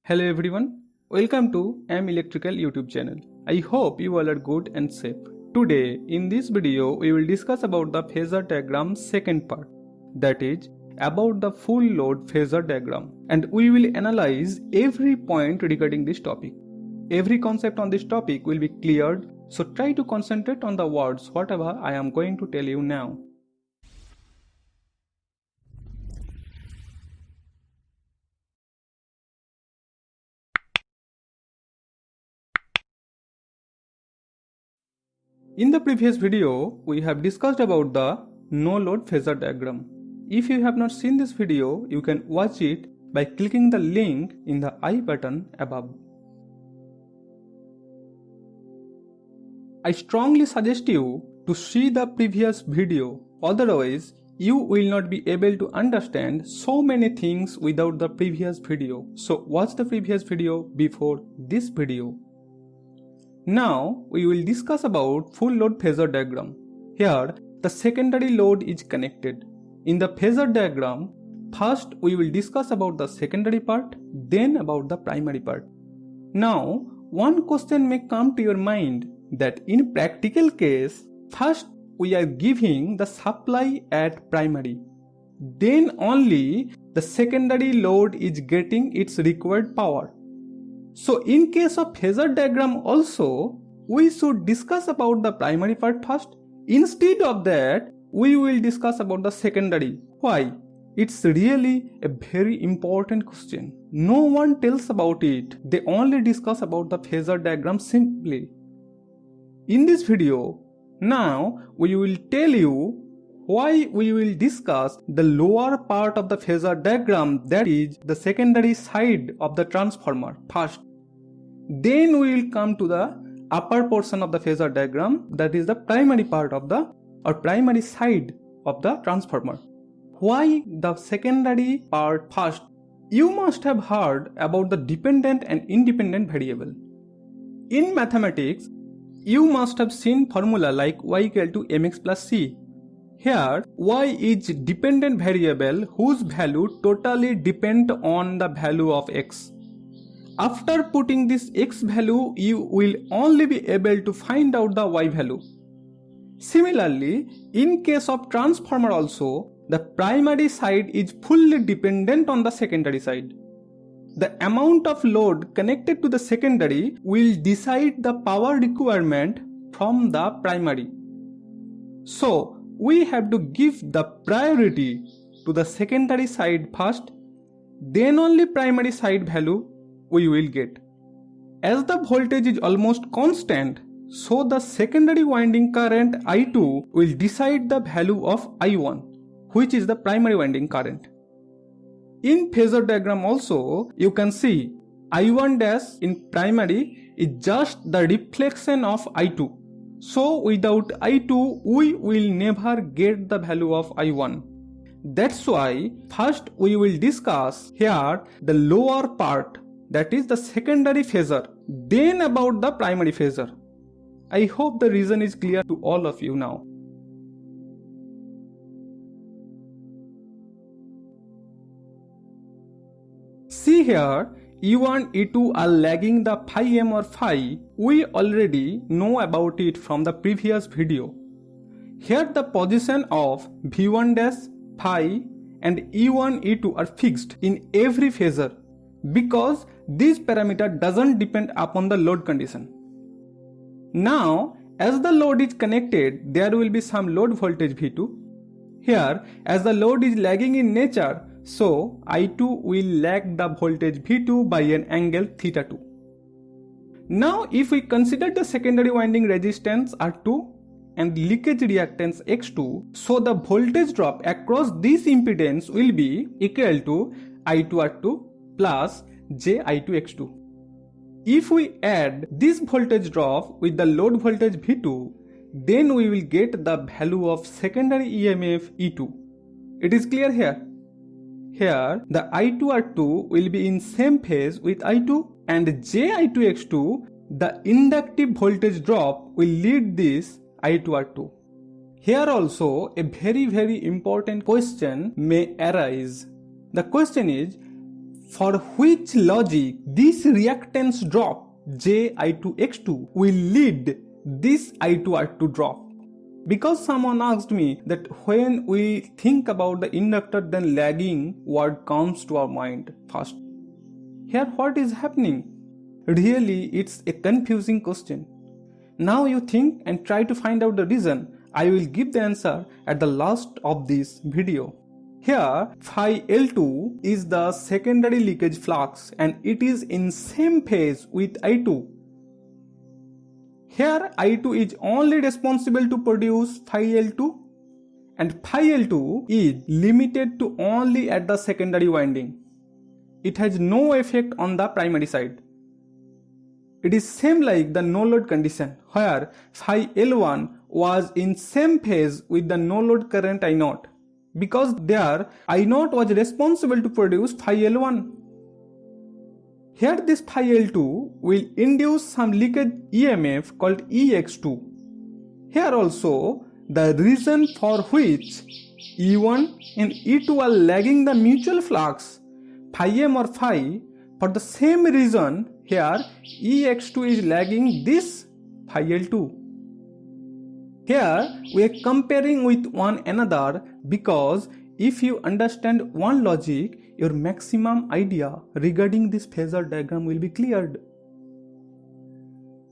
Hello everyone, welcome to M Electrical YouTube channel. I hope you all are good and safe. Today in this video we will discuss about the phasor diagram second part, that is about the full load phasor diagram, and we will analyze every point regarding this topic. Every concept on this topic will be cleared, so try to concentrate on the words whatever I am going to tell you now. In the previous video, we have discussed about the no-load phasor diagram. If you have not seen this video, you can watch it by clicking the link in the I button above. I strongly suggest you to see the previous video, otherwise you will not be able to understand so many things without the previous video. So watch the previous video before this video. Now we will discuss about full load phasor diagram. Here the secondary load is connected. In the phasor diagram, first we will discuss about the secondary part, then about the primary part. Now one question may come to your mind that in practical case, first we are giving the supply at primary. Then only the secondary load is getting its required power. So in case of phasor diagram also, we should discuss about the primary part first. Instead of that, we will discuss about the secondary. Why? It's really a very important question. No one tells about it. They only discuss about the phasor diagram simply. In this video, now we will tell you why we will discuss the lower part of the phasor diagram, that is the secondary side of the transformer first. Then we will come to the upper portion of the phasor diagram, that is the primary part of the primary side of the transformer. Why the secondary part first? You must have heard about the dependent and independent variable. In mathematics, you must have seen formula like y equal to mx plus c. Here, y is dependent variable whose value totally depend on the value of x. After putting this x value, you will only be able to find out the y value. Similarly, in case of transformer also, the primary side is fully dependent on the secondary side. The amount of load connected to the secondary will decide the power requirement from the primary. So, we have to give the priority to the secondary side first, then only primary side value we will get. As the voltage is almost constant, so the secondary winding current I2 will decide the value of I1, which is the primary winding current. In phasor diagram also, you can see I1 dash in primary is just the reflection of I2. So without I2, we will never get the value of I1. That's why first we will discuss here the lower part, that is the secondary phasor, then about the primary phasor. I hope the reason is clear to all of you now. See here, E1, E2 are lagging the phi m or phi. We already know about it from the previous video. Here the position of V1 dash, phi and E1, E2 are fixed in every phasor because this parameter doesn't depend upon the load condition. Now, as the load is connected, there will be some load voltage V2. Here, as the load is lagging in nature, so I2 will lag the voltage V2 by an angle theta 2. Now, if we consider the secondary winding resistance R2 and leakage reactance X2, so the voltage drop across this impedance will be equal to I2R2 plus J2X2. If we add this voltage drop with the load voltage V2, then we will get the value of secondary EMF E2. It is clear here? Here, the I2R2 will be in same phase with I2, and J2X2, the inductive voltage drop will lead this I2R2. Here also a very important question may arise. The question is, for which logic this reactance drop Ji2X2 will lead this I2R2 drop. Because someone asked me that when we think about the inductor, then lagging word comes to our mind first. Here what is happening? Really, it's a confusing question. Now you think and try to find out the reason. I will give the answer at the last of this video. Here, phi L2 is the secondary leakage flux and it is in same phase with I2. Here, I2 is only responsible to produce phi L2 and phi L2 is limited to only at the secondary winding. It has no effect on the primary side. It is same like the no load condition where phi L1 was in same phase with the no load current I0 because there I0 was responsible to produce phi L1. Here this phi L2 will induce some leakage EMF called EX2. Here also the reason for which E1 and E2 are lagging the mutual flux phi M or phi, for the same reason here EX2 is lagging this phi L2. Here we are comparing with one another because if you understand one logic, your maximum idea regarding this phasor diagram will be cleared.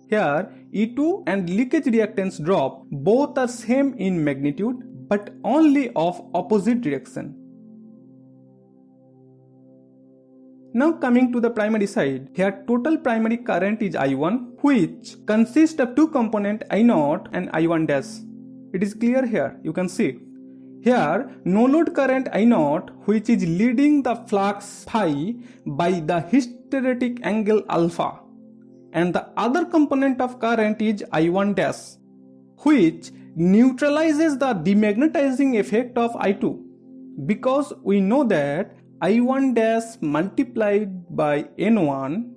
Here E2 and leakage reactance drop both are same in magnitude but only of opposite direction. Now coming to the primary side, here total primary current is I1 which consists of two components I0 and I1 dash. It is clear here, you can see. Here no load current I0 which is leading the flux phi by the hysteretic angle alpha, and the other component of current is I1 dash which neutralizes the demagnetizing effect of I2 because we know that I1 dash multiplied by N1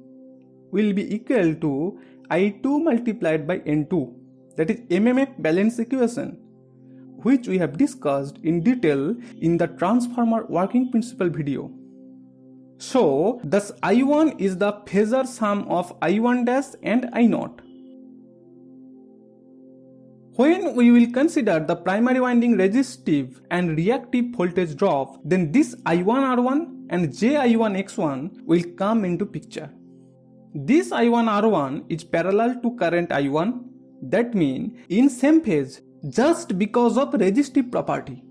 will be equal to I2 multiplied by N2, that is MMF balance equation, which we have discussed in detail in the transformer working principle video. So thus I1 is the phasor sum of I1 dash and I0. When we will consider the primary winding resistive and reactive voltage drop, then this I1R1 and JI1X1 will come into picture. This I1R1 is parallel to current I1, that means in same phase just because of resistive property.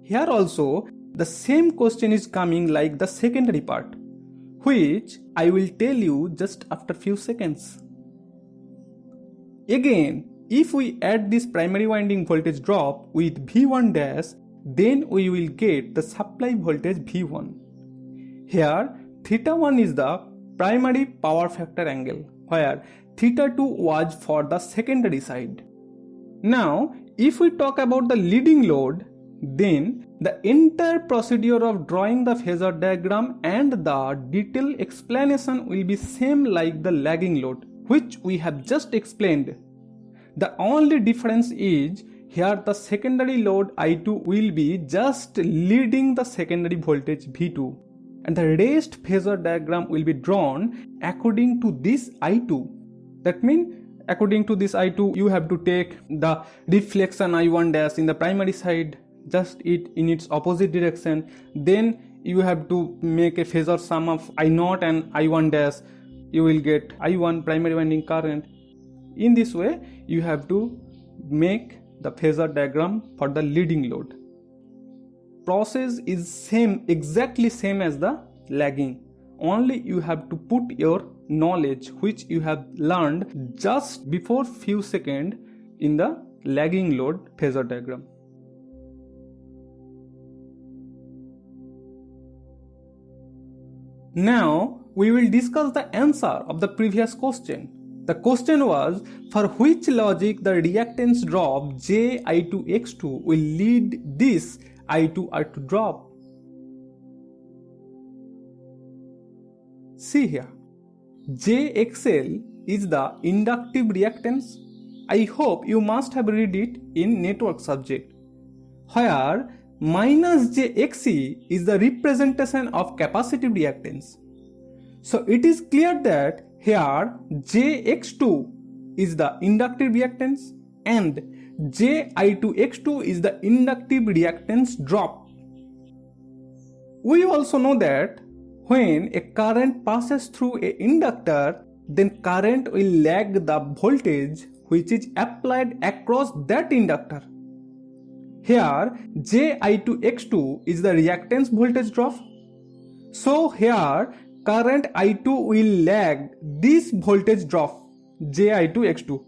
Here also the same question is coming like the secondary part, which I will tell you just after few seconds. Again, if we add this primary winding voltage drop with V1 dash, then we will get the supply voltage V1. Here, θ1 is the primary power factor angle, where θ2 was for the secondary side. Now, if we talk about the leading load, then the entire procedure of drawing the phasor diagram and the detailed explanation will be same like the lagging load, which we have just explained. The only difference is here the secondary load I2 will be just leading the secondary voltage V2, and the rest phasor diagram will be drawn according to this I2. That means according to this I2 you have to take the reflection I1 dash in the primary side, just it in its opposite direction, then you have to make a phasor sum of I0 and I1 dash, you will get I1 primary winding current. In this way you have to make the phasor diagram for the leading load. Process is same, exactly same as the lagging, only you have to put your knowledge which you have learned just before few seconds in the lagging load phasor diagram. Now we will discuss the answer of the previous question. The question was, for which logic the reactance drop Ji2X2 will lead this I2R2 drop? See here, JXL is the inductive reactance. I hope you must have read it in network subject, where minus JXE is the representation of capacitive reactance. So it is clear that here JX2 is the inductive reactance and Ji2X2 is the inductive reactance drop. We also know that when a current passes through an inductor, then current will lag the voltage which is applied across that inductor. Here Ji2X2 is the reactance voltage drop. So here current I2 will lag this voltage drop Ji2X2.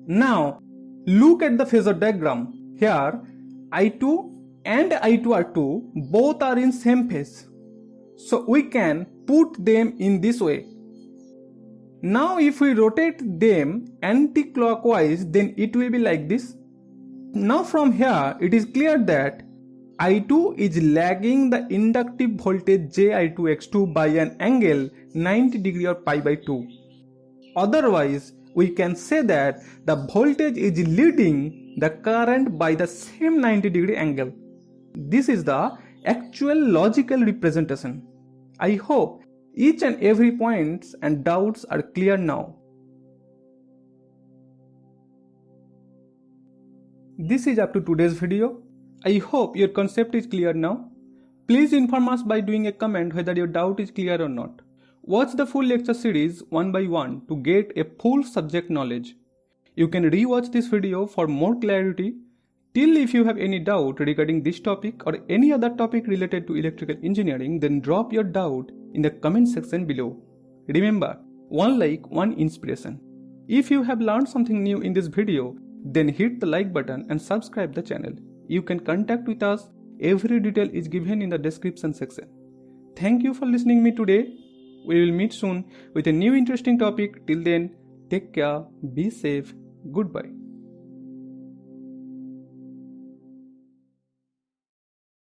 Now look at the phasor diagram. Here I2 and I2R2 both are in same phase. So we can put them in this way. Now if we rotate them anti-clockwise, then it will be like this. Now from here it is clear that I2 is lagging the inductive voltage Ji2X2 by an angle 90 degree or pi by 2. Otherwise, we can say that the voltage is leading the current by the same 90 degree angle. This is the actual logical representation. I hope each and every points and doubts are clear now. This is up to today's video. I hope your concept is clear now. Please inform us by doing a comment whether your doubt is clear or not. Watch the full lecture series one by one to get a full subject knowledge. You can re-watch this video for more clarity. Till if you have any doubt regarding this topic or any other topic related to electrical engineering, then drop your doubt in the comment section below. Remember, one like, one inspiration. If you have learned something new in this video, then hit the like button and subscribe the channel. You can contact with us. Every detail is given in the description section. Thank you for listening me today. We will meet soon with a new interesting topic. Till then, take care, be safe, goodbye.